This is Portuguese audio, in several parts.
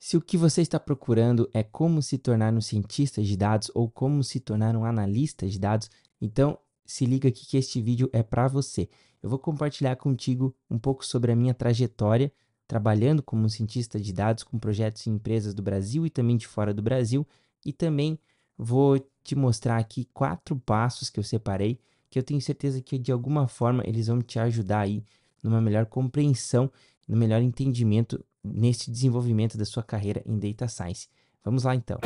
Se o que você está procurando é como se tornar um cientista de dados ou como se tornar um analista de dados, então se liga aqui que este vídeo é para você. Eu vou compartilhar contigo um pouco sobre a minha trajetória trabalhando como um cientista de dados com projetos em empresas do Brasil e também de fora do Brasil, e também vou te mostrar aqui 4 passos que eu separei, que eu tenho certeza que de alguma forma eles vão te ajudar aí numa melhor compreensão, no melhor entendimento nesse desenvolvimento da sua carreira em Data Science. Vamos lá então.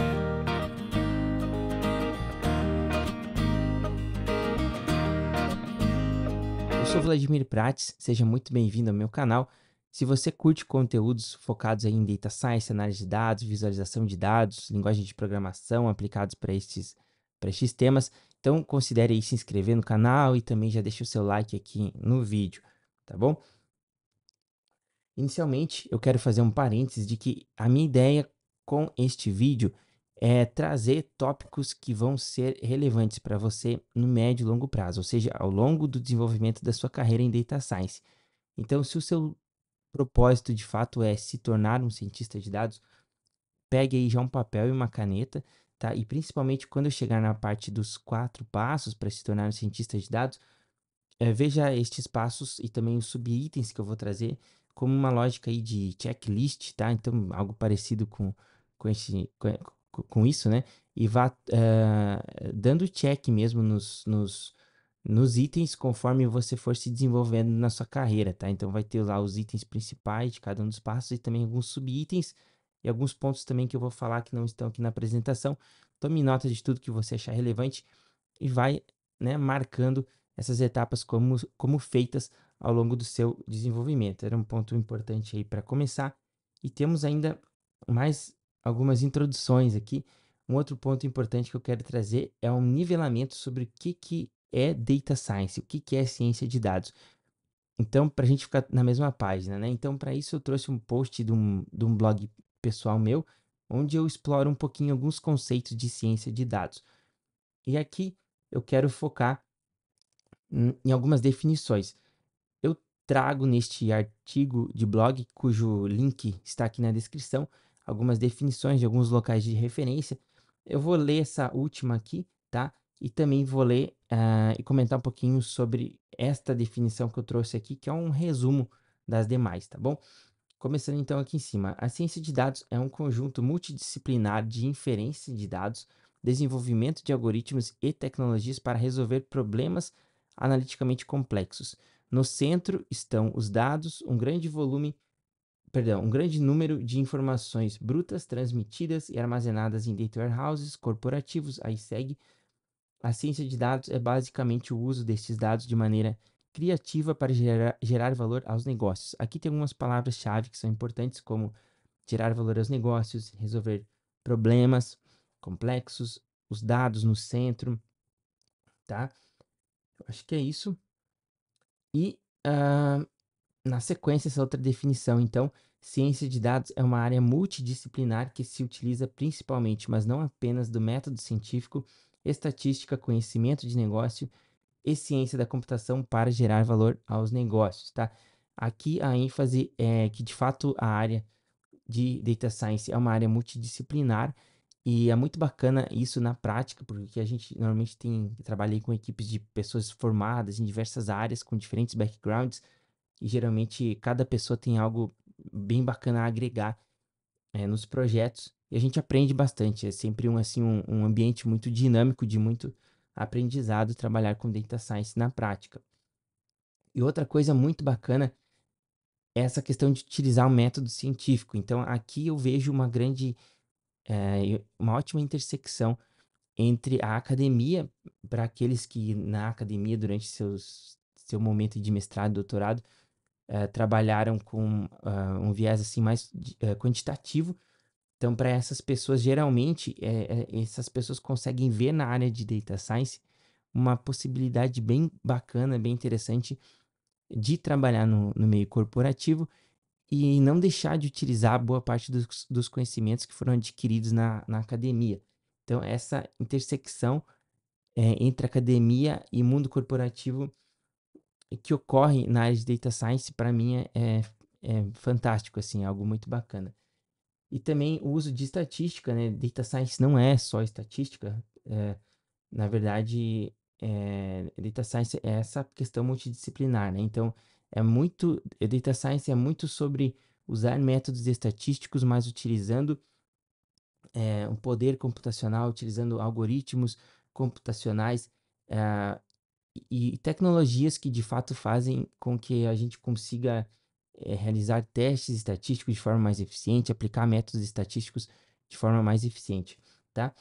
Eu sou Vladimir Prates, seja muito bem-vindo ao meu canal. Se você curte conteúdos focados aí em Data Science, análise de dados, visualização de dados, linguagem de programação aplicados para estes temas, então considere aí se inscrever no canal e também já deixe o seu like aqui no vídeo, tá bom? Inicialmente, eu quero fazer um parênteses de que a minha ideia com este vídeo é trazer tópicos que vão ser relevantes para você no médio e longo prazo, ou seja, ao longo do desenvolvimento da sua carreira em Data Science. Então, se o seu propósito de fato é se tornar um cientista de dados, pegue aí já um papel e uma caneta, tá? E principalmente quando eu chegar na parte dos 4 passos para se tornar um cientista de dados, veja estes passos e também os subitens que eu vou trazer como uma lógica aí de checklist, tá? Então, algo parecido com isso, né? E vá dando check mesmo nos itens conforme você for se desenvolvendo na sua carreira, tá? Então, vai ter lá os itens principais de cada um dos passos e também alguns subitens e alguns pontos também que eu vou falar que não estão aqui na apresentação. Tome nota de tudo que você achar relevante e vai, né, marcando essas etapas como feitas ao longo do seu desenvolvimento. Era um ponto importante aí para começar. E temos ainda mais algumas introduções aqui. Um outro ponto importante que eu quero trazer é um nivelamento sobre o que é Data Science, o que é ciência de dados. Então, para a gente ficar na mesma página, né? Então, para isso, eu trouxe um post de um blog pessoal meu, onde eu exploro um pouquinho alguns conceitos de ciência de dados. E aqui eu quero focar em algumas definições. Eu trago neste artigo de blog, cujo link está aqui na descrição, algumas definições de alguns locais de referência. Eu vou ler essa última aqui, tá? E também vou ler e comentar um pouquinho sobre esta definição que eu trouxe aqui, que é um resumo das demais, tá bom? Começando então aqui em cima, a ciência de dados é um conjunto multidisciplinar de inferência de dados, desenvolvimento de algoritmos e tecnologias para resolver problemas analiticamente complexos. No centro estão os dados, um grande número de informações brutas transmitidas e armazenadas em data warehouses corporativos. Aí segue. A ciência de dados é basicamente o uso desses dados de maneira criativa para gerar valor aos negócios. Aqui tem algumas palavras-chave que são importantes, como gerar valor aos negócios, resolver problemas complexos, os dados no centro, tá? Eu acho que é isso. E na sequência, essa outra definição, então, ciência de dados é uma área multidisciplinar que se utiliza principalmente, mas não apenas, do método científico, estatística, conhecimento de negócio e ciência da computação para gerar valor aos negócios, tá? Aqui a ênfase é que, de fato, a área de Data Science é uma área multidisciplinar e é muito bacana isso na prática, porque a gente normalmente trabalhei com equipes de pessoas formadas em diversas áreas, com diferentes backgrounds, e geralmente cada pessoa tem algo bem bacana a agregar nos projetos, e a gente aprende bastante. É sempre um ambiente muito dinâmico, de muito aprendizado, trabalhar com Data Science na prática. E outra coisa muito bacana é essa questão de utilizar o método científico. Então, aqui eu vejo uma ótima intersecção entre a academia, para aqueles que na academia, durante seu momento de mestrado e doutorado, trabalharam com um viés assim mais quantitativo. Então, para essas pessoas, geralmente, essas pessoas conseguem ver na área de Data Science uma possibilidade bem bacana, bem interessante de trabalhar no meio corporativo e não deixar de utilizar boa parte dos conhecimentos que foram adquiridos na academia. Então, essa intersecção entre academia e mundo corporativo que ocorre na área de Data Science, para mim, é fantástico, assim, é algo muito bacana. E também o uso de estatística, né? Data Science não é só estatística. Na verdade, Data Science é essa questão multidisciplinar, né? Então, Data Science é muito sobre usar métodos estatísticos, mas utilizando um poder computacional, utilizando algoritmos computacionais, eh, e tecnologias que de fato fazem com que a gente consiga realizar testes estatísticos de forma mais eficiente, aplicar métodos estatísticos de forma mais eficiente, tá?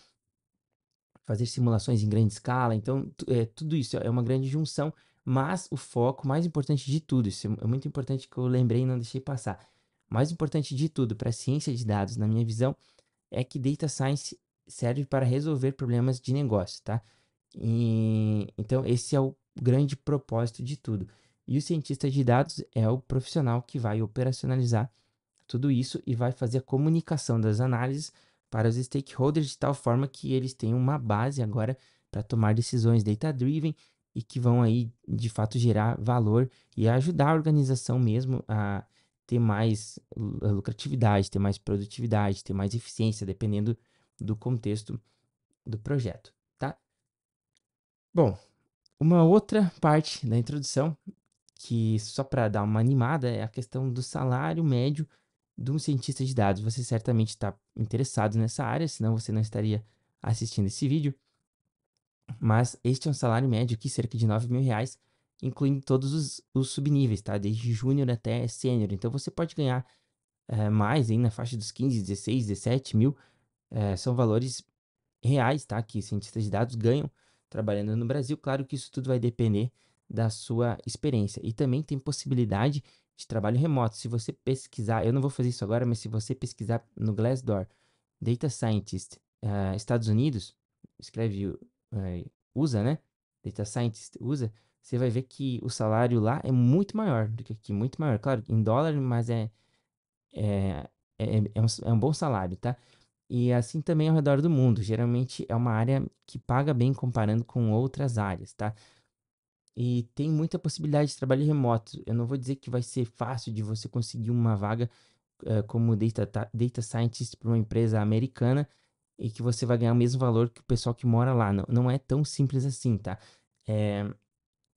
Fazer simulações em grande escala, então tudo isso é uma grande junção, mas o foco mais importante de tudo, isso é muito importante que eu lembrei e não deixei passar, mais importante de tudo para a ciência de dados, na minha visão, é que Data Science serve para resolver problemas de negócio, tá? Então, esse é o grande propósito de tudo. E o cientista de dados é o profissional que vai operacionalizar tudo isso e vai fazer a comunicação das análises para os stakeholders de tal forma que eles tenham uma base agora para tomar decisões data-driven e que vão aí, de fato, gerar valor e ajudar a organização mesmo a ter mais lucratividade, ter mais produtividade, ter mais eficiência, dependendo do contexto do projeto, tá? Bom, uma outra parte da introdução, que só para dar uma animada, é a questão do salário médio de um cientista de dados. Você certamente está interessado nessa área, senão você não estaria assistindo esse vídeo. Mas este é um salário médio aqui, cerca de R$ 9.000, incluindo todos os subníveis, tá? Desde júnior até sênior. Então você pode ganhar mais aí na faixa dos 15, 16, 17 mil. São valores reais, tá? Que cientistas de dados ganham trabalhando no Brasil. Claro que isso tudo vai depender da sua experiência. E também tem possibilidade de trabalho remoto. Se você pesquisar, eu não vou fazer isso agora, mas se você pesquisar no Glassdoor, Data Scientist, Estados Unidos, escreve USA, né? Data Scientist USA, você vai ver que o salário lá é muito maior do que aqui, muito maior. Claro, em dólar, mas é, é um bom salário, tá? E assim também ao redor do mundo. Geralmente é uma área que paga bem comparando com outras áreas, tá? E tem muita possibilidade de trabalho remoto. Eu não vou dizer que vai ser fácil de você conseguir uma vaga como data Scientist para uma empresa americana e que você vai ganhar o mesmo valor que o pessoal que mora lá. Não, não é tão simples assim, tá? É,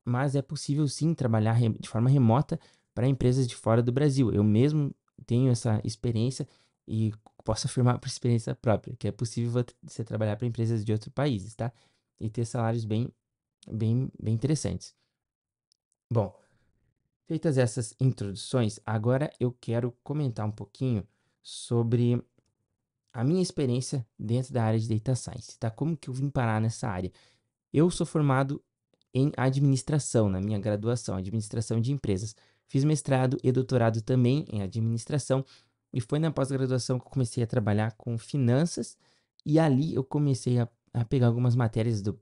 mas é possível sim trabalhar de forma remota para empresas de fora do Brasil. Eu mesmo tenho essa experiência e posso afirmar por experiência própria que é possível você trabalhar para empresas de outros países, tá? E ter salários bem interessantes. Bom, feitas essas introduções, agora eu quero comentar um pouquinho sobre a minha experiência dentro da área de Data Science, tá? Como que eu vim parar nessa área? Eu sou formado em administração, na minha graduação, administração de empresas. Fiz mestrado e doutorado também em administração, e foi na pós-graduação que eu comecei a trabalhar com finanças, e ali eu comecei a pegar algumas matérias do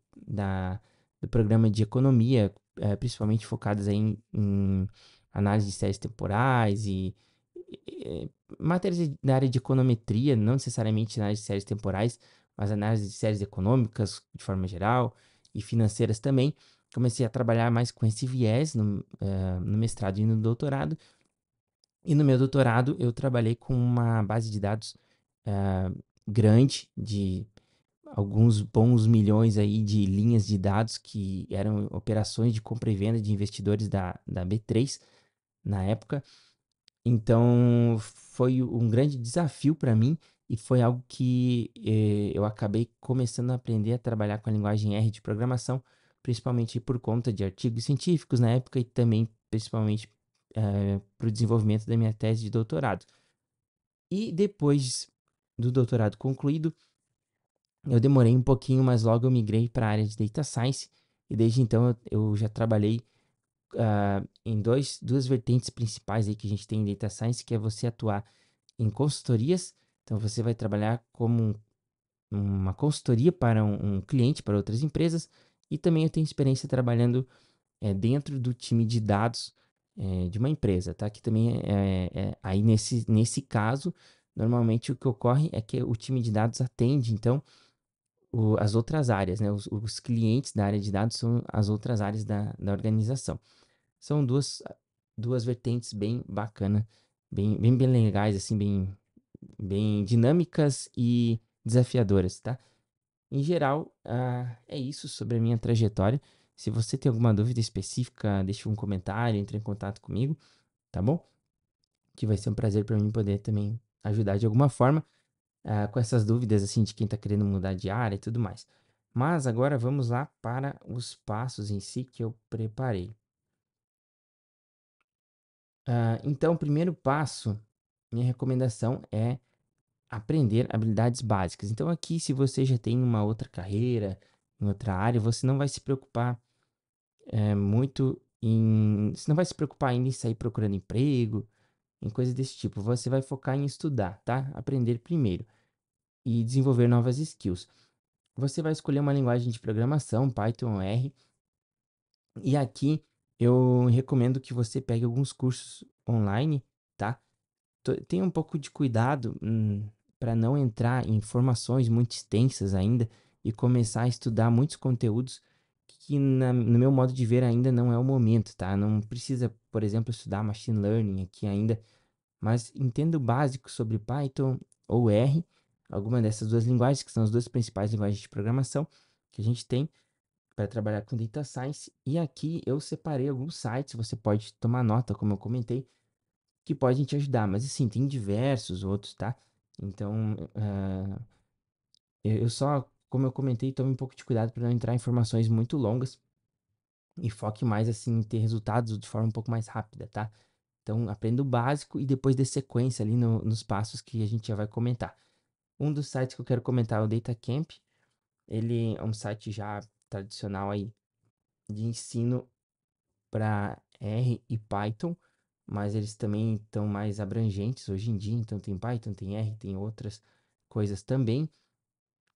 programa de economia, principalmente focadas aí em análise de séries temporais e matérias da área de econometria, não necessariamente análise de séries temporais, mas análise de séries econômicas de forma geral e financeiras também. Comecei a trabalhar mais com esse viés no mestrado e no doutorado. E no meu doutorado eu trabalhei com uma base de dados grande, de alguns bons milhões aí de linhas de dados que eram operações de compra e venda de investidores da B3 na época. Então foi um grande desafio para mim e foi algo que eu acabei começando a aprender a trabalhar com a linguagem R de programação, principalmente por conta de artigos científicos na época e também principalmente para o desenvolvimento da minha tese de doutorado. E depois do doutorado concluído, eu demorei um pouquinho, mas logo eu migrei para a área de Data Science e desde então eu já trabalhei em duas vertentes principais aí que a gente tem em Data Science, que é você atuar em consultorias. Então, você vai trabalhar como uma consultoria para um cliente, para outras empresas. E também eu tenho experiência trabalhando dentro do time de dados de uma empresa, tá? Que também aí nesse caso, normalmente o que ocorre é que o time de dados atende, então, as outras áreas, né? Os clientes da área de dados são as outras áreas da organização. São duas vertentes bem bacana, bem legais, assim, bem dinâmicas e desafiadoras, tá? Em geral, é isso sobre a minha trajetória. Se você tem alguma dúvida específica, deixa um comentário, entre em contato comigo, tá bom? Que vai ser um prazer para mim poder também ajudar de alguma forma, com essas dúvidas assim de quem está querendo mudar de área e tudo mais. Mas agora vamos lá para os passos em si que eu preparei. Então, o primeiro passo, minha recomendação é aprender habilidades básicas. Então, aqui, se você já tem uma outra carreira, em outra área, você não vai se preocupar muito em. Você não vai se preocupar em sair procurando emprego, em coisas desse tipo. Você vai focar em estudar, tá? Aprender primeiro e desenvolver novas skills. Você vai escolher uma linguagem de programação, Python ou R, e aqui eu recomendo que você pegue alguns cursos online, tá? Tenha um pouco de cuidado para não entrar em informações muito extensas ainda e começar a estudar muitos conteúdos que, no meu modo de ver, ainda não é o momento, tá? Não precisa, por exemplo, estudar machine learning aqui ainda, mas entenda o básico sobre Python ou R, alguma dessas duas linguagens, que são as duas principais linguagens de programação que a gente tem para trabalhar com data science. E aqui eu separei alguns sites, você pode tomar nota, como eu comentei, que podem te ajudar. Mas assim, tem diversos outros, tá? Então, eu só, como eu comentei, tome um pouco de cuidado para não entrar em informações muito longas e foque mais assim em ter resultados de forma um pouco mais rápida, tá? Então, aprenda o básico e depois dê sequência ali nos passos que a gente já vai comentar. Um dos sites que eu quero comentar é o DataCamp. Ele é um site já tradicional aí de ensino para R e Python, mas eles também estão mais abrangentes hoje em dia. Então tem Python, tem R, tem outras coisas também.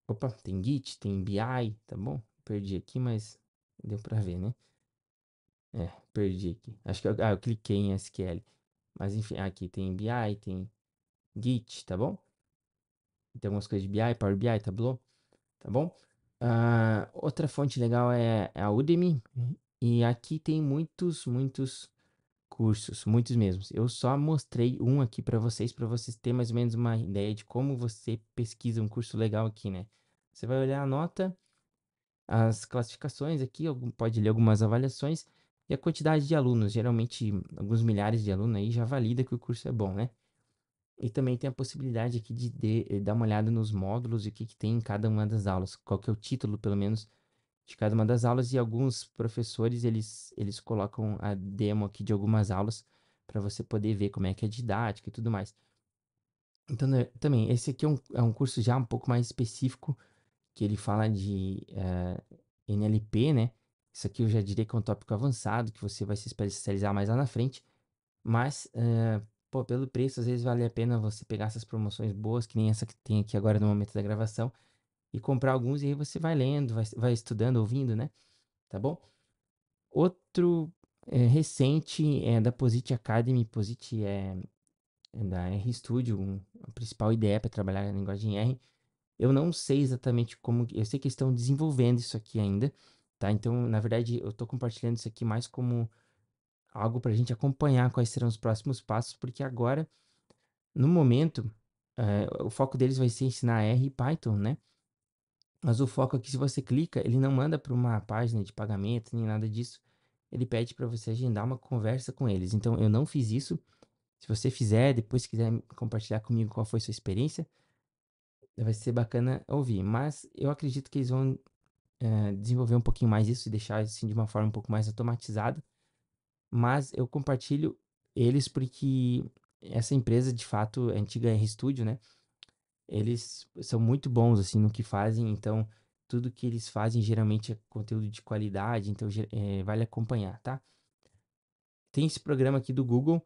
Opa, tem Git, tem BI, tá bom? Perdi aqui, mas deu para ver, né? Perdi aqui. Acho que eu cliquei em SQL. Mas enfim, aqui tem BI, tem Git, tá bom? Tem algumas coisas de BI, Power BI, Tableau, tá bom? Outra fonte legal é a Udemy. E aqui tem muitos cursos, muitos mesmos. Eu só mostrei um aqui para vocês terem mais ou menos uma ideia de como você pesquisa um curso legal aqui, né? Você vai olhar a nota, as classificações aqui, pode ler algumas avaliações e a quantidade de alunos. Geralmente, alguns milhares de alunos aí já valida que o curso é bom, né? E também tem a possibilidade aqui de dar uma olhada nos módulos e o que, que tem em cada uma das aulas. Qual que é o título, pelo menos, de cada uma das aulas. E alguns professores, eles colocam a demo aqui de algumas aulas para você poder ver como é que é a didática e tudo mais. Então, né, também, esse aqui é um curso já um pouco mais específico, que ele fala de NLP, né? Isso aqui eu já diria que é um tópico avançado, que você vai se especializar mais lá na frente. Mas, pô, pelo preço, às vezes vale a pena você pegar essas promoções boas, que nem essa que tem aqui agora no momento da gravação, e comprar alguns, e aí você vai lendo, vai estudando, ouvindo, né? Tá bom? Outro recente é da Posit Academy. Posit é da RStudio, a principal ideia para trabalhar na linguagem R. Eu não sei exatamente como. Eu sei que eles estão desenvolvendo isso aqui ainda, tá? Então, na verdade, eu estou compartilhando isso aqui mais como algo para a gente acompanhar quais serão os próximos passos, porque agora, no momento, o foco deles vai ser ensinar R e Python, né? Mas o foco aqui, se você clica, ele não manda para uma página de pagamento nem nada disso. Ele pede para você agendar uma conversa com eles. Então, eu não fiz isso. Se você fizer, depois quiser compartilhar comigo qual foi sua experiência, vai ser bacana ouvir. Mas eu acredito que eles vão desenvolver um pouquinho mais isso e deixar assim de uma forma um pouco mais automatizada. Mas eu compartilho eles porque essa empresa, de fato, a antiga RStudio, né? Eles são muito bons assim no que fazem, então tudo que eles fazem geralmente é conteúdo de qualidade, então vale acompanhar, tá? Tem esse programa aqui do Google,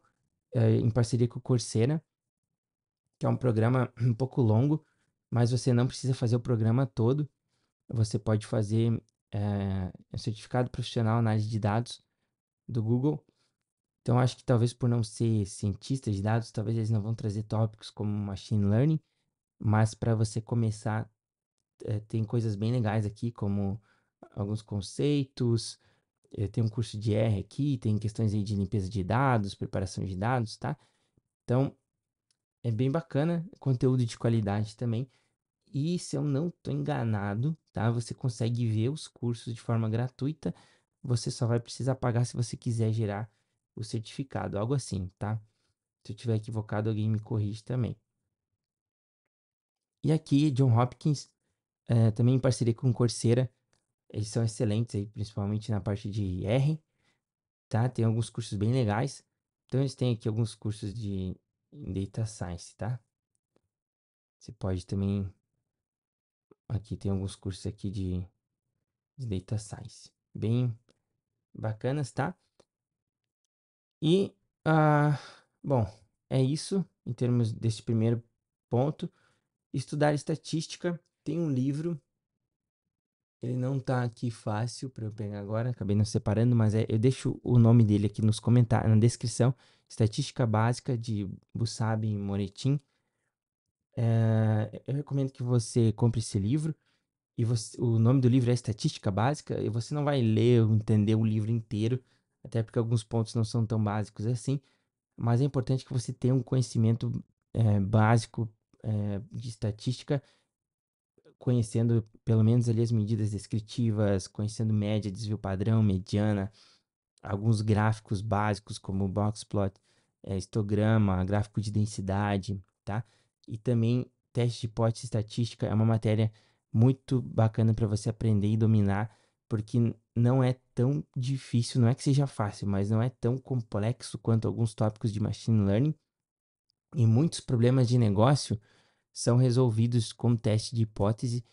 em parceria com o Coursera, que é um programa um pouco longo, mas você não precisa fazer o programa todo. Você pode fazer o certificado profissional análise de dados do Google. Então, acho que talvez por não ser cientista de dados, talvez eles não vão trazer tópicos como machine learning, mas para você começar, tem coisas bem legais aqui, como alguns conceitos. Tem um curso de R aqui, tem questões aí de limpeza de dados, preparação de dados, tá? Então, É bem bacana, conteúdo de qualidade também. E se eu não tô enganado, tá? Você consegue ver os cursos de forma gratuita. Você só vai precisar pagar se você quiser gerar o certificado, algo assim, tá? Se eu tiver equivocado, alguém me corrige também. E aqui, John Hopkins, também em parceria com Coursera, eles são excelentes aí, principalmente na parte de R, tá? Tem alguns cursos bem legais. Então, eles têm aqui alguns cursos de Data Science, tá? Você pode também. Aqui tem alguns cursos aqui de Data Science. Bem bacanas, tá? E, ah, bom, é isso em termos desse primeiro ponto. Estudar estatística. Tem um livro, ele não tá aqui fácil para eu pegar agora, acabei não separando, mas eu deixo o nome dele aqui nos comentários, na descrição. Estatística Básica de Busabi e Moretin. Eu recomendo que você compre esse livro. O nome do livro é Estatística Básica, e você não vai ler ou entender o livro inteiro, até porque alguns pontos não são tão básicos assim, mas é importante que você tenha um conhecimento básico de estatística, conhecendo pelo menos ali as medidas descritivas, conhecendo média, desvio padrão, mediana, alguns gráficos básicos como boxplot, histograma, gráfico de densidade, tá? E também teste de hipótese estatística é uma matéria muito bacana para você aprender e dominar, porque não é tão difícil, não é que seja fácil, mas não é tão complexo quanto alguns tópicos de machine learning, e muitos problemas de negócio são resolvidos com teste de hipótese,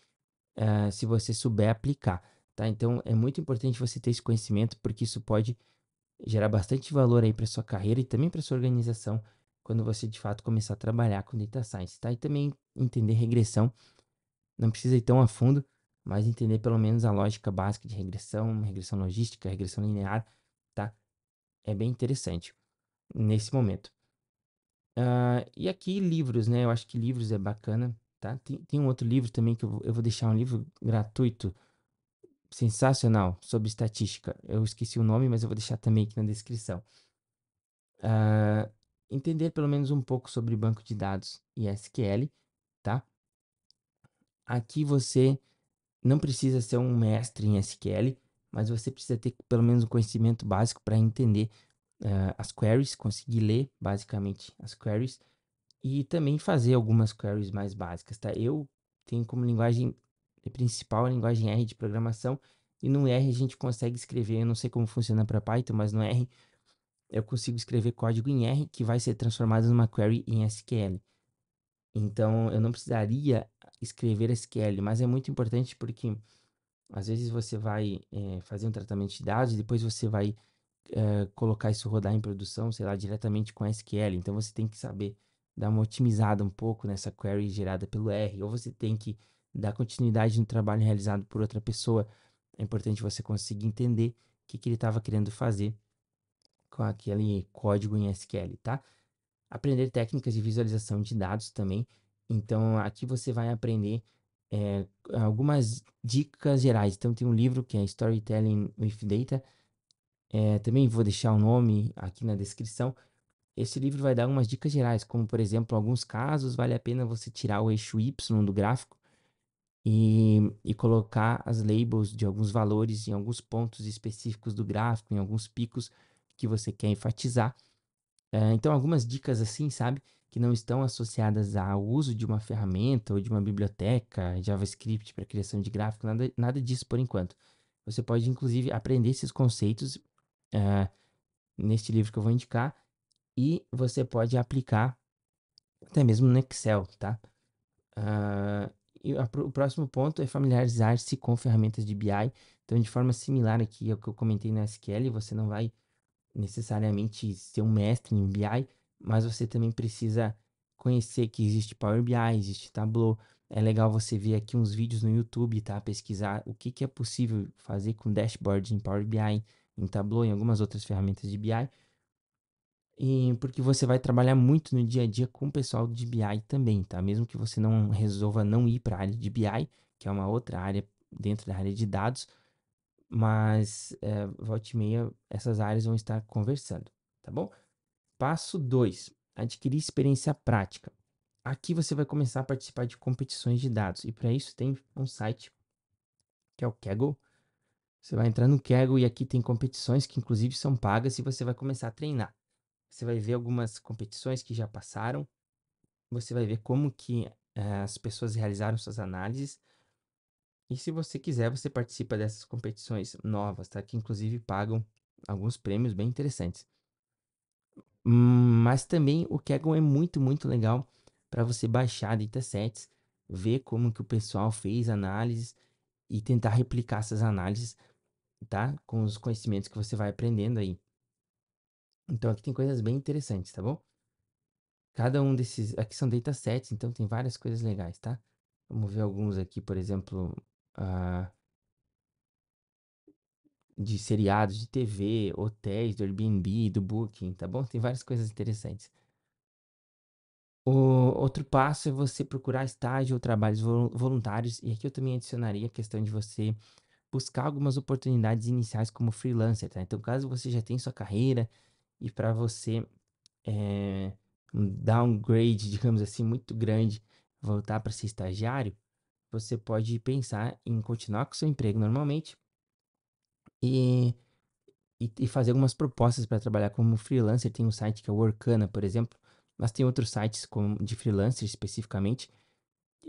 se você souber aplicar, tá? Então é muito importante você ter esse conhecimento, porque isso pode gerar bastante valor aí para sua carreira e também para sua organização quando você de fato começar a trabalhar com data science, tá? E também entender regressão, não precisa ir tão a fundo, mas entender pelo menos a lógica básica de regressão, regressão logística, regressão linear, tá? É bem interessante nesse momento. E aqui livros, né? Eu acho que livros é bacana, tá? Tem um outro livro também que eu vou deixar um livro gratuito, sensacional, sobre estatística. Eu esqueci o nome, mas eu vou deixar também aqui na descrição. ah, Entender pelo menos um pouco sobre banco de dados e SQL, tá? Aqui você não precisa ser um mestre em SQL, mas você precisa ter pelo menos um conhecimento básico para entender as queries, conseguir ler basicamente as queries e também fazer algumas queries mais básicas, tá? Eu tenho como linguagem principal a linguagem R de programação e no R a gente consegue escrever, eu não sei como funciona para Python, mas no R eu consigo escrever código em R que vai ser transformado numa query em SQL. Então, eu não precisaria escrever SQL, mas é muito importante porque às vezes você vai fazer um tratamento de dados e depois você vai colocar isso rodar em produção, sei lá, diretamente com SQL. Então, você tem que saber dar uma otimizada um pouco nessa query gerada pelo R, ou você tem que dar continuidade no trabalho realizado por outra pessoa. É importante você conseguir entender o que ele estava querendo fazer com aquele código em SQL, tá? Aprender técnicas de visualização de dados também. Então, aqui você vai aprender algumas dicas gerais. Então, tem um livro que é Storytelling with Data. Também vou deixar o nome aqui na descrição. Esse livro vai dar algumas dicas gerais, como, por exemplo, em alguns casos vale a pena você tirar o eixo Y do gráfico e colocar as labels de alguns valores em alguns pontos específicos do gráfico, em alguns picos que você quer enfatizar. Então, algumas dicas assim, sabe, que não estão associadas ao uso de uma ferramenta ou de uma biblioteca, JavaScript para criação de gráfico, nada disso por enquanto. Você pode, inclusive, aprender esses conceitos eh, neste livro que eu vou indicar e você pode aplicar até mesmo no Excel, tá? Ah, o próximo ponto é familiarizar-se com ferramentas de BI. Então, de forma similar aqui ao que eu comentei no SQL, você não vai necessariamente ser um mestre em BI, mas você também precisa conhecer que existe Power BI, existe Tableau. É legal você ver aqui uns vídeos no YouTube, tá? Pesquisar o que é possível fazer com dashboards em Power BI, em Tableau, em algumas outras ferramentas de BI. E porque você vai trabalhar muito no dia a dia com o pessoal de BI também, tá? Mesmo que você não resolva não ir para a área de BI, que é uma outra área dentro da área de dados, mas volta e meia essas áreas vão estar conversando, tá bom? Passo 2: adquirir experiência prática. aqui você vai começar a participar de competições de dados. E para isso tem um site que é o Kaggle. Você vai entrar no Kaggle e aqui tem competições que inclusive são pagas e você vai começar a treinar. Você vai ver algumas competições que já passaram. Você vai ver como que as pessoas realizaram suas análises. E se você quiser, você participa dessas competições novas, tá? Que inclusive pagam alguns prêmios bem interessantes. Mas também o Kaggle é muito, muito legal para você baixar datasets, ver como que o pessoal fez análises e tentar replicar essas análises, tá? Com os conhecimentos que você vai aprendendo aí. Então aqui tem coisas bem interessantes, tá bom? Cada um desses aqui são datasets, então tem várias coisas legais, tá? Vamos ver alguns aqui, por exemplo, ah, de seriados de TV, hotéis, do Airbnb, do Booking, tá bom? Tem várias coisas interessantes. O outro passo é você procurar estágio ou trabalhos voluntários, e aqui eu também adicionaria a questão de você buscar algumas oportunidades iniciais como freelancer, tá? Então, caso você já tenha sua carreira e para você um downgrade, digamos assim, muito grande, voltar para ser estagiário, você pode pensar em continuar com seu emprego normalmente e, e fazer algumas propostas para trabalhar como freelancer. Tem um site que é o Workana, por exemplo, mas tem outros sites de freelancer especificamente.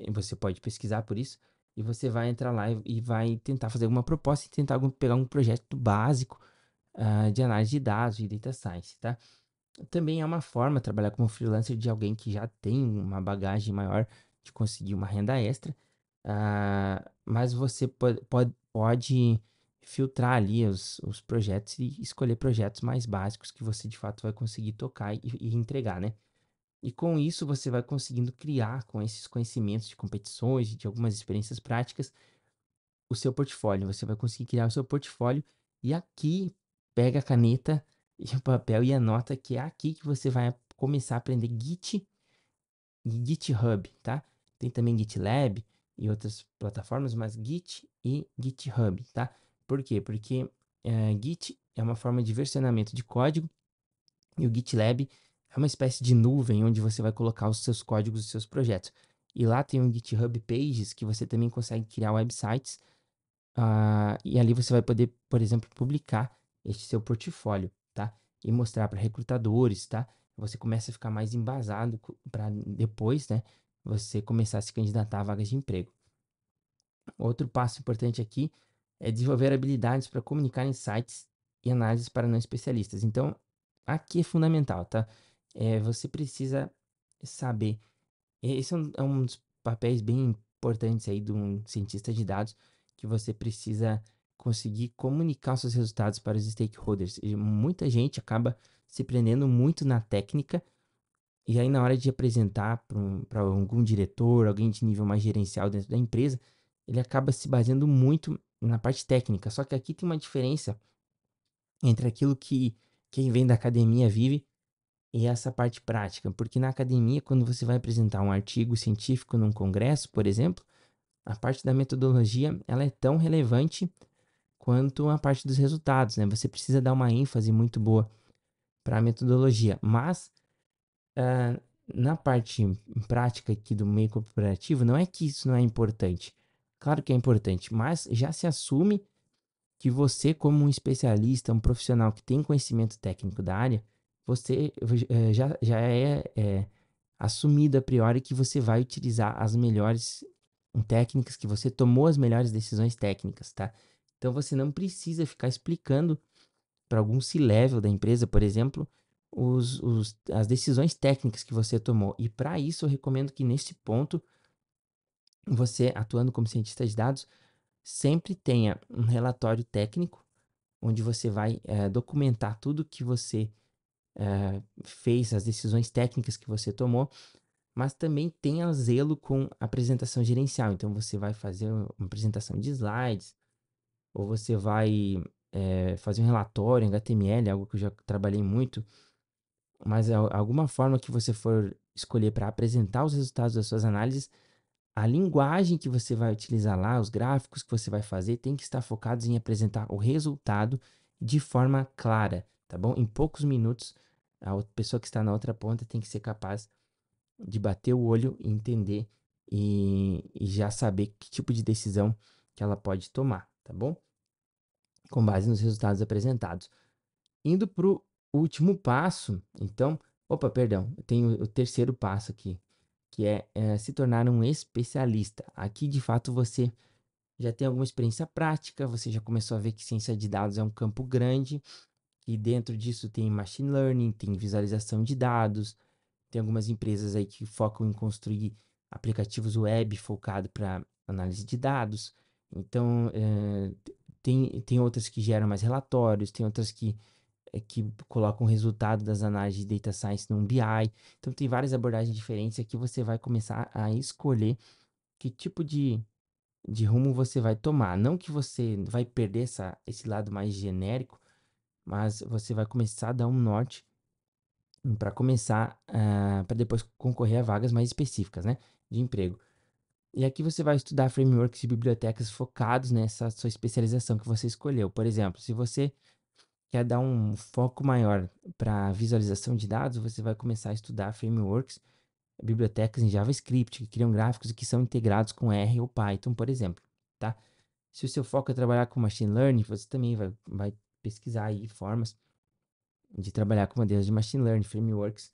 Você pode pesquisar por isso. E você vai entrar lá e vai tentar fazer alguma proposta e tentar pegar um projeto básico de análise de dados, de data science, tá? Também é uma forma, trabalhar como freelancer, de alguém que já tem uma bagagem maior de conseguir uma renda extra. Mas você pode filtrar ali os projetos e escolher projetos mais básicos que você de fato vai conseguir tocar e entregar, né? E com isso você vai conseguindo criar, com esses conhecimentos de competições, de algumas experiências práticas, o seu portfólio. Você vai conseguir criar o seu portfólio e aqui pega a caneta e o papel e anota que é aqui que você vai começar a aprender Git e GitHub, tá? Tem também GitLab e outras plataformas, mas Git e GitHub, tá? Por quê? Porque Git é uma forma de versionamento de código e o GitLab é uma espécie de nuvem onde você vai colocar os seus códigos e seus projetos. E lá tem o GitHub Pages, que você também consegue criar websites. E ali você vai poder, por exemplo, publicar este seu portfólio, tá? E mostrar para recrutadores, tá? Você começa a ficar mais embasado para depois, né? Você começar a se candidatar a vagas de emprego. Outro passo importante aqui é desenvolver habilidades para comunicar insights e análises para não especialistas. Então, aqui é fundamental, tá? Você precisa saber. Esse é um dos papéis bem importantes aí de um cientista de dados, que você precisa conseguir comunicar os seus resultados para os stakeholders. E muita gente acaba se prendendo muito na técnica, e aí na hora de apresentar para algum diretor, alguém de nível mais gerencial dentro da empresa, ele acaba se baseando muito na parte técnica. Só que aqui tem uma diferença entre aquilo que quem vem da academia vive e essa parte prática, porque na academia, quando você vai apresentar um artigo científico num congresso, por exemplo, a parte da metodologia ela é tão relevante quanto a parte dos resultados, né? Você precisa dar uma ênfase muito boa para a metodologia, mas ah, na parte prática aqui do meio corporativo, não é que isso não é importante. Claro que é importante, mas já se assume que você, como um especialista, um profissional que tem conhecimento técnico da área, você já é assumido a priori que você vai utilizar as melhores técnicas, que você tomou as melhores decisões técnicas, tá? Então você não precisa ficar explicando para algum C-level da empresa, por exemplo, as decisões técnicas que você tomou. E para isso eu recomendo que nesse ponto, você, atuando como cientista de dados, sempre tenha um relatório técnico onde você vai documentar tudo que você fez, as decisões técnicas que você tomou, mas também tenha zelo com a apresentação gerencial. Então, você vai fazer uma apresentação de slides, ou você vai fazer um relatório em HTML, algo que eu já trabalhei muito, mas alguma forma que você for escolher para apresentar os resultados das suas análises, a linguagem que você vai utilizar lá, os gráficos que você vai fazer, tem que estar focados em apresentar o resultado de forma clara, tá bom? Em poucos minutos, a pessoa que está na outra ponta tem que ser capaz de bater o olho e entender e já saber que tipo de decisão que ela pode tomar, tá bom? Com base nos resultados apresentados. Indo para o último passo, então, opa, perdão, eu tenho o terceiro passo aqui, que é se tornar um especialista. Aqui, de fato, você já tem alguma experiência prática, você já começou a ver que ciência de dados é um campo grande, e dentro disso tem machine learning, tem visualização de dados, tem algumas empresas aí que focam em construir aplicativos web focado para análise de dados. Então, tem outras que geram mais relatórios, tem outras que colocam o resultado das análises de data science num BI. Então, tem várias abordagens diferentes. Aqui você vai começar a escolher que tipo de rumo você vai tomar. Não que você vai perder esse lado mais genérico, mas você vai começar a dar um norte para começar, para depois concorrer a vagas mais específicas, né, de emprego. E aqui você vai estudar frameworks e bibliotecas focados nessa sua especialização que você escolheu. Por exemplo, se você quer dar um foco maior para visualização de dados, você vai começar a estudar frameworks, bibliotecas em JavaScript, que criam gráficos e que são integrados com R ou Python, por exemplo, tá? Se o seu foco é trabalhar com machine learning, você também vai pesquisar aí formas de trabalhar com modelos de machine learning, frameworks,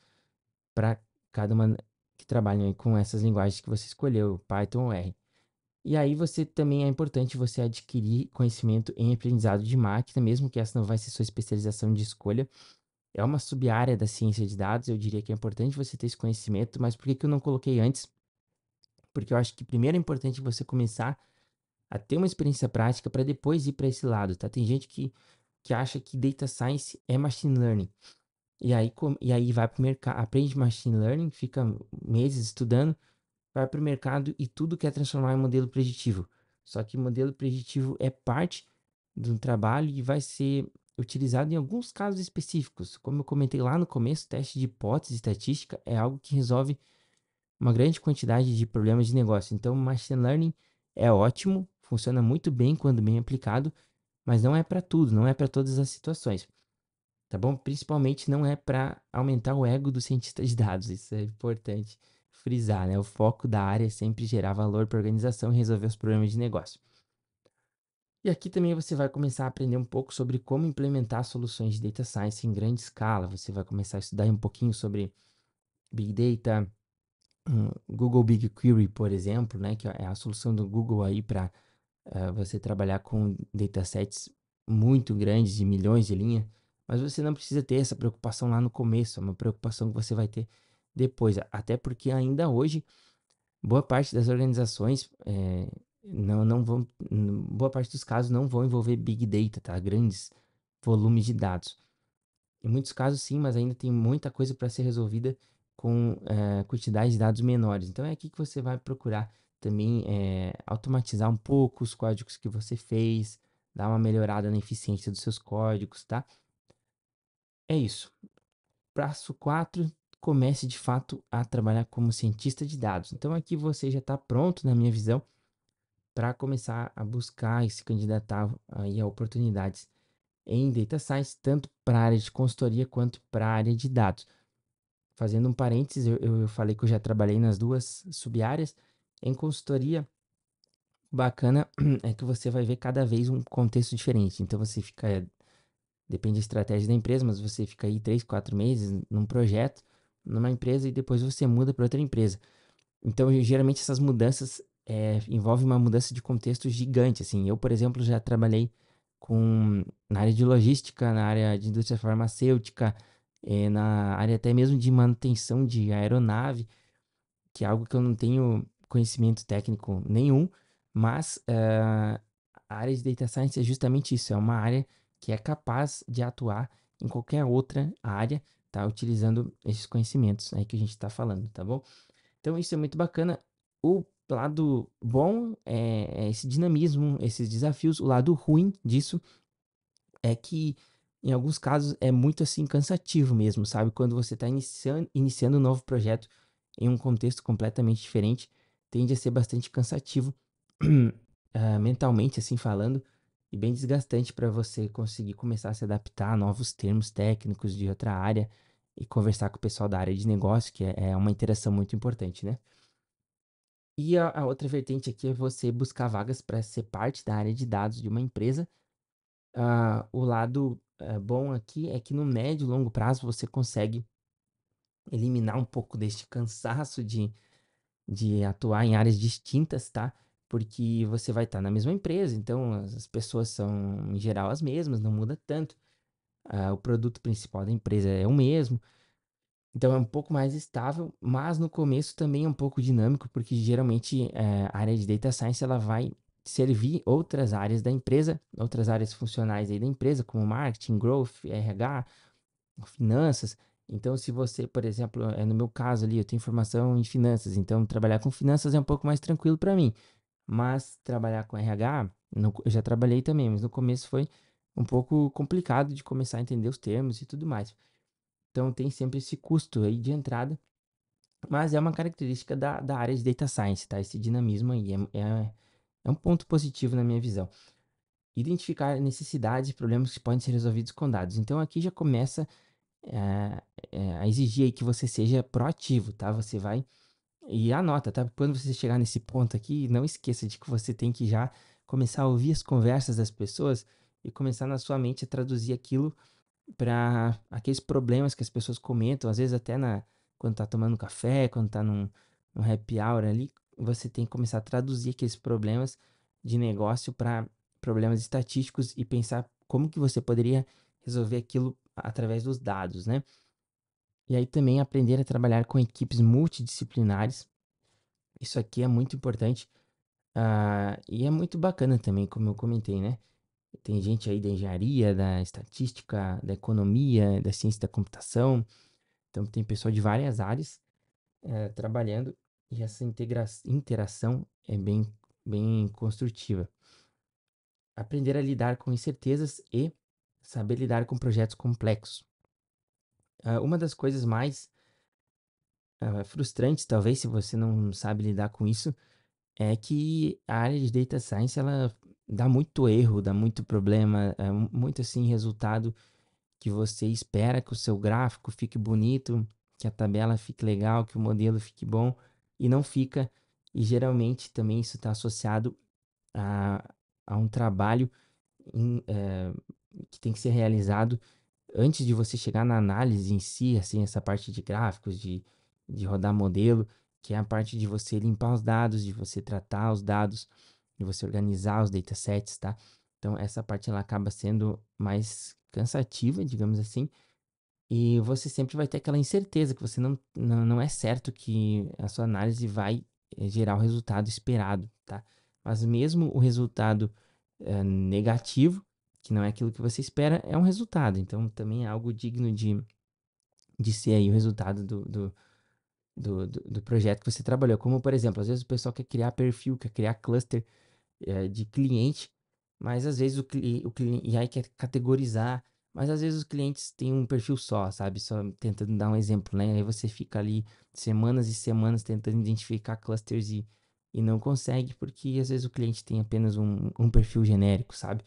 para cada uma que trabalham aí com essas linguagens que você escolheu, Python ou R. E aí você também é importante você adquirir conhecimento em aprendizado de máquina, mesmo que essa não vai ser sua especialização de escolha. É uma sub-área da ciência de dados, eu diria que é importante você ter esse conhecimento, mas por que que eu não coloquei antes? Porque eu acho que primeiro é importante você começar a ter uma experiência prática para depois ir para esse lado, tá? Tem gente que acha que data science é machine learning. E aí vai para o mercado, aprende machine learning, fica meses estudando, vai para o mercado e tudo quer transformar em modelo preditivo. Só que modelo preditivo é parte do trabalho e vai ser utilizado em alguns casos específicos. Como eu comentei lá no começo, teste de hipótese estatística é algo que resolve uma grande quantidade de problemas de negócio. Então, machine learning é ótimo, funciona muito bem quando bem aplicado, mas não é para tudo, não é para todas as situações. Tá bom? Principalmente não é para aumentar o ego do cientista de dados. Isso é importante frisar, né? O foco da área é sempre gerar valor para a organização e resolver os problemas de negócio. E aqui também você vai começar a aprender um pouco sobre como implementar soluções de data science em grande escala. Você vai começar a estudar um pouquinho sobre Big Data, Google BigQuery, por exemplo, né? Que é a solução do Google aí para você trabalhar com datasets muito grandes, de milhões de linhas, mas você não precisa ter essa preocupação lá no começo, é uma preocupação que você vai ter depois, até porque ainda hoje, boa parte das organizações não vão, boa parte dos casos não vão envolver Big Data, tá? Grandes volumes de dados. Em muitos casos, sim, mas ainda tem muita coisa para ser resolvida com quantidades de dados menores. Então, é aqui que você vai procurar também automatizar um pouco os códigos que você fez, dar uma melhorada na eficiência dos seus códigos, tá? É isso. Passo 4, comece de fato a trabalhar como cientista de dados. Então, aqui você já está pronto, na minha visão, para começar a buscar e se candidatar aí a oportunidades em Data Science, tanto para a área de consultoria quanto para a área de dados. Fazendo um parênteses, eu falei que eu já trabalhei nas duas sub-áreas. Em consultoria, bacana é que você vai ver cada vez um contexto diferente. Então você fica, depende da estratégia da empresa, mas você fica aí 3, 4 meses num projeto, numa empresa e depois você muda para outra empresa. Então, geralmente essas mudanças envolvem uma mudança de contexto gigante, assim. Eu, por exemplo, já trabalhei na área de logística, na área de indústria farmacêutica, na área até mesmo de manutenção de aeronave, que é algo que eu não tenho conhecimento técnico nenhum, mas a área de data science é justamente isso, é uma área que é capaz de atuar em qualquer outra área, tá? Utilizando esses conhecimentos aí que a gente está falando, tá bom? Então isso é muito bacana. O lado bom é esse dinamismo, esses desafios. O lado ruim disso é que em alguns casos é muito assim cansativo mesmo, sabe? Quando você está iniciando um novo projeto em um contexto completamente diferente, tende a ser bastante cansativo, mentalmente assim falando, e bem desgastante para você conseguir começar a se adaptar a novos termos técnicos de outra área e conversar com o pessoal da área de negócio, que é uma interação muito importante, né? E a outra vertente aqui é você buscar vagas para ser parte da área de dados de uma empresa. O lado bom aqui é que no médio e longo prazo você consegue eliminar um pouco deste cansaço de atuar em áreas distintas, tá? Porque você vai estar na mesma empresa, então as pessoas são, em geral, as mesmas, não muda tanto. O produto principal da empresa é o mesmo, então é um pouco mais estável, mas no começo também é um pouco dinâmico, porque geralmente a área de Data Science ela vai servir outras áreas da empresa, outras áreas funcionais aí da empresa, como marketing, growth, RH, finanças. Então, se você, por exemplo, no meu caso ali, eu tenho formação em finanças, então trabalhar com finanças é um pouco mais tranquilo para mim. Mas trabalhar com RH, eu já trabalhei também, mas no começo foi um pouco complicado de começar a entender os termos e tudo mais. Então, tem sempre esse custo aí de entrada, mas é uma característica da área de Data Science, tá? Esse dinamismo aí é um ponto positivo na minha visão. Identificar necessidades e problemas que podem ser resolvidos com dados. Então, aqui já começa a exigir aí que você seja proativo, tá? Você vai e anota, tá? Quando você chegar nesse ponto aqui, não esqueça de que você tem que já começar a ouvir as conversas das pessoas e começar na sua mente a traduzir aquilo para aqueles problemas que as pessoas comentam, às vezes até quando tá tomando café, quando tá num happy hour ali, você tem que começar a traduzir aqueles problemas de negócio para problemas estatísticos e pensar como que você poderia resolver aquilo através dos dados, né? E aí também aprender a trabalhar com equipes multidisciplinares. Isso aqui é muito importante. E é muito bacana também, como eu comentei, né? Tem gente aí da engenharia, da estatística, da economia, da ciência da computação. Então tem pessoal de várias áreas trabalhando e essa interação é bem construtiva. Aprender a lidar com incertezas e saber lidar com projetos complexos. Uma das coisas mais frustrantes, talvez, se você não sabe lidar com isso, é que a área de Data Science ela dá muito erro, dá muito problema, muito assim resultado que você espera que o seu gráfico fique bonito, que a tabela fique legal, que o modelo fique bom e não fica. E geralmente também isso está associado a, a um trabalho que tem que ser realizado antes de você chegar na análise em si, assim, essa parte de gráficos, de rodar modelo, que é a parte de você limpar os dados, de você tratar os dados, de você organizar os datasets, tá? Então, essa parte ela acaba sendo mais cansativa, digamos assim, e você sempre vai ter aquela incerteza que você não é certo que a sua análise vai gerar o resultado esperado, tá? Mas mesmo o resultado negativo, que não é aquilo que você espera, é um resultado. Então também é algo digno de ser aí o resultado do projeto que você trabalhou. Como, por exemplo, às vezes o pessoal quer criar perfil, quer criar cluster de cliente, mas às vezes o cliente e aí quer categorizar, mas às vezes os clientes têm um perfil só, sabe? Só tentando dar um exemplo, né? Aí você fica ali semanas e semanas tentando identificar clusters e não consegue, porque às vezes o cliente tem apenas um perfil genérico, sabe?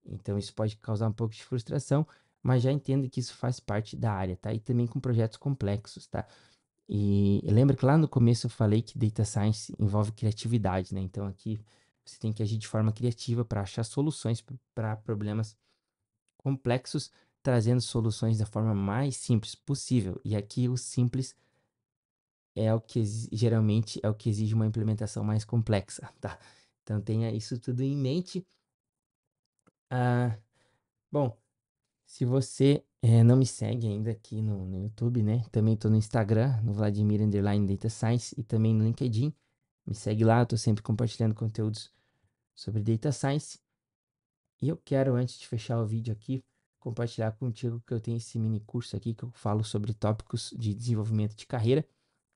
Então isso pode causar um pouco de frustração, mas já entendo que isso faz parte da área, tá? E também com projetos complexos, tá? E lembra que lá no começo eu falei que Data Science envolve criatividade, né? Então aqui você tem que agir de forma criativa para achar soluções para problemas complexos, trazendo soluções da forma mais simples possível. E aqui o simples é o que geralmente é o que exige uma implementação mais complexa, tá? Então tenha isso tudo em mente. Ah, bom, se você não me segue ainda aqui no YouTube, né? Também tô no Instagram, no Vladimir Underline Data Science e também no LinkedIn. Me segue lá, eu tô sempre compartilhando conteúdos sobre Data Science. E eu quero, antes de fechar o vídeo aqui, compartilhar contigo que eu tenho esse mini curso aqui que eu falo sobre tópicos de desenvolvimento de carreira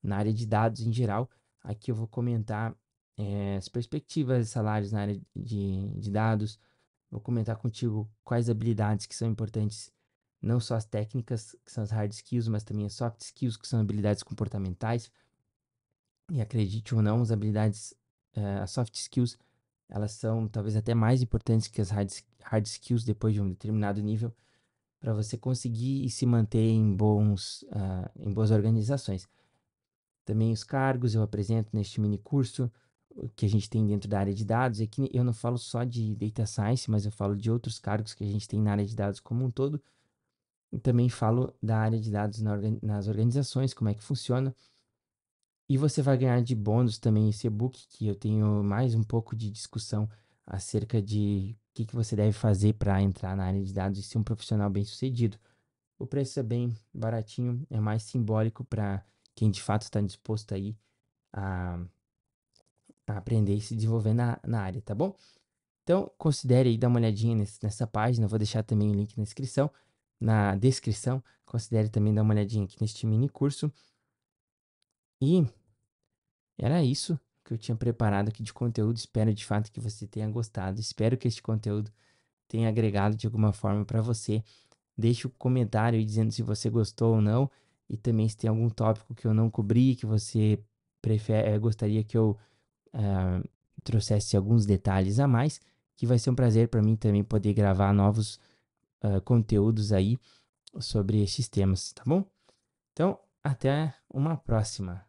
na área de dados em geral. Aqui eu vou comentar as perspectivas de salários na área de dados. Vou comentar contigo quais habilidades que são importantes, não só as técnicas, que são as hard skills, mas também as soft skills, que são habilidades comportamentais. E acredite ou não, as soft skills, elas são talvez até mais importantes que as hard skills depois de um determinado nível para você conseguir e se manter em em boas organizações. Também os cargos eu apresento neste mini curso o que a gente tem dentro da área de dados. Aqui eu não falo só de Data Science, mas eu falo de outros cargos que a gente tem na área de dados como um todo. E também falo da área de dados nas organizações, como é que funciona. E você vai ganhar de bônus também esse e-book, que eu tenho mais um pouco de discussão acerca de o que você deve fazer para entrar na área de dados e ser um profissional bem-sucedido. O preço é bem baratinho, é mais simbólico para quem de fato está disposto aí a, a aprender e se desenvolver na área, tá bom? Então, considere aí dar uma olhadinha nessa página, eu vou deixar também o link na descrição. Considere também dar uma olhadinha aqui neste mini curso. E era isso que eu tinha preparado aqui de conteúdo. Espero de fato que você tenha gostado. Espero que este conteúdo tenha agregado de alguma forma para você. Deixe um comentário aí dizendo se você gostou ou não. E também se tem algum tópico que eu não cobri, que você gostaria que eu ah, trouxesse alguns detalhes a mais. Que vai ser um prazer para mim também poder gravar novos conteúdos aí sobre estes temas, tá bom? Então, até uma próxima.